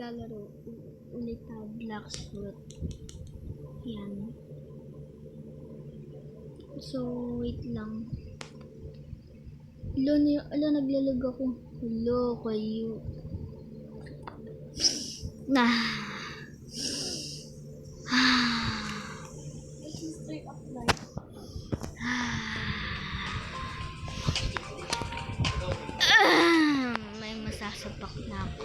maglalaro ulit tayo Blackfoot. Yan. So, wait lang. Naglalag ako. Hello, kayo. May masasapak na ako.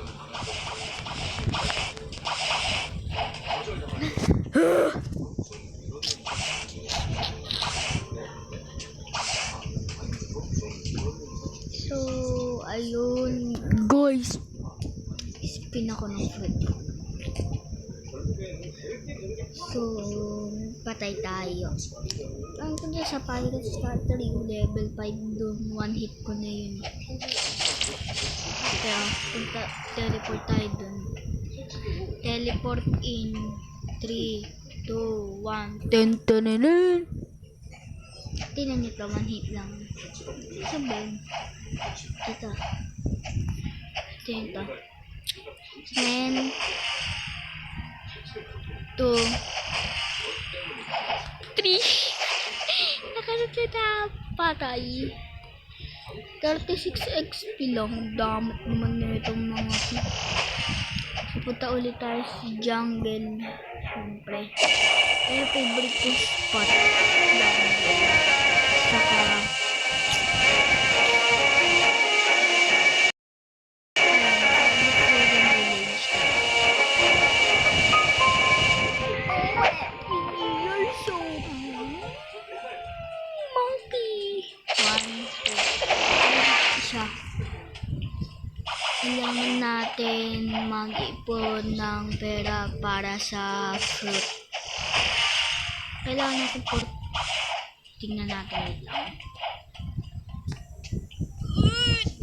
So, ayun. Guys, spin ako ng fruit. So, patay tayo. Ang kanya sa Pirate Starter yung level 5 doon. One hit ko na yun. Kaya, teleport tayo doon. Teleport in 3, 2, 1. Tun-tun-tun-tun. Tingnan nyo to, one hit lang. Sabihin. Ito. Ito yun to. And 2, 3. Nakalat na patay. 36 XP lang. Damat naman na itong mga tip. Pupunta ulit tayo sa jungle. Siyempre. Pero favorite ko spot. Jungle. Saka kailangan natin mag-ipon ng pera para sa fruit. Kailangan natin fruit. Tingnan natin wait lang.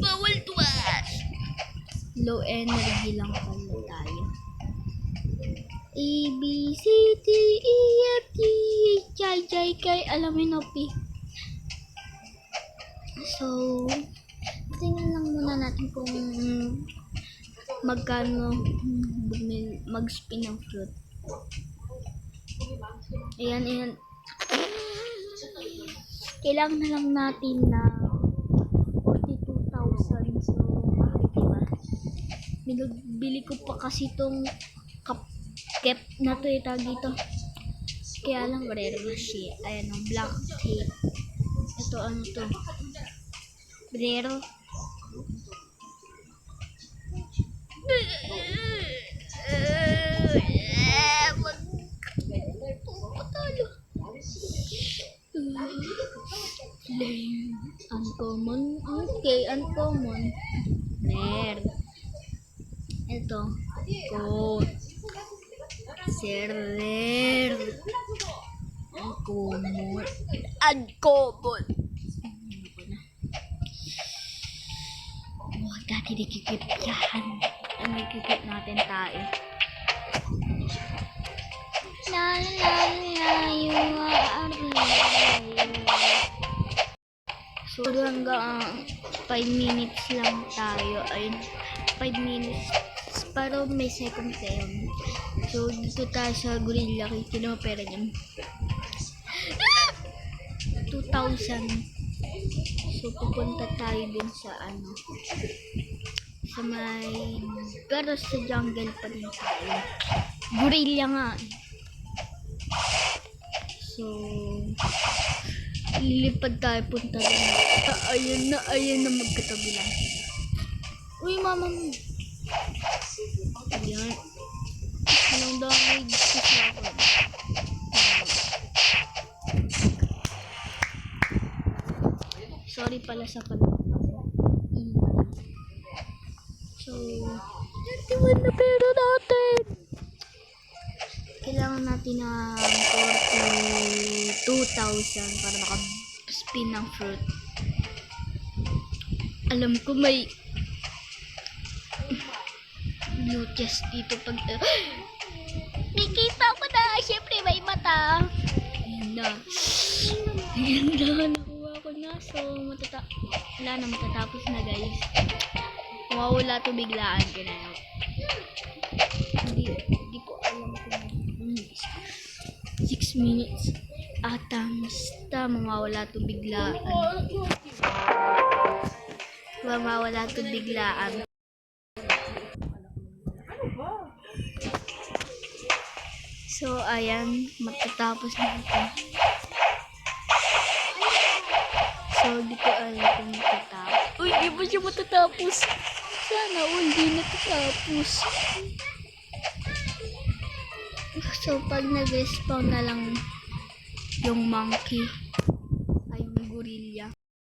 Bawal tuwas! Low energy lang pala tayo. A, B, C, D, E, F, G, H, I, J, K, alamin o P. So, tingnan lang muna natin kung magkano mag-spin ng fruit. Ayan. Kailangan na lang natin na 42,000. So, diba? Binibili ko pa kasi itong cap na to itag dito. Kaya lang rare kasi. Ayan o, black tape. Ito ano to? Rare. Patalo. Lame. Uncommon. Okay, uncommon. Rare. Ito. Code. Rare. Uncommon. Uncommon. Huwag natin ikikip yan. Ang ikikip natin tayo. So hanggang 5 minutes lang tayo. Ayun, 5 minutes. Pero may second time. So dito tayo sa Gorilla. Kino pera niyan. 2,000. So pupunta tayo din sa ano. Sa may, pero sa jungle pa rin tayo. Gorilla nga. So, lilipad tayo punta rin. Ayan na magkatabi lang. Uy, mama mo. Ayan. Anong damage sa akin? Sorry pala sa So, 91 na pera natin. Kailangan natin ng 42,000 para maka-spin ng fruit. Alam ko may blue chest dito pag nakita ko na. Siyempre may mata. Ayan na. Nakuha ko na. So, wala na, matatapos na guys. Mawawala to biglaan. Ganun. Hindi ko alam kung 6 minutes. Basta mawawala to biglaan. Mawawala to biglaan. So, ayan. Matatapos na ito. So, di ko alam kung matatapos. Uy, di ba siya matatapos? Sana, hindi natatapos. So, pag nag-respawn na lang yung monkey, ay yung gorilla.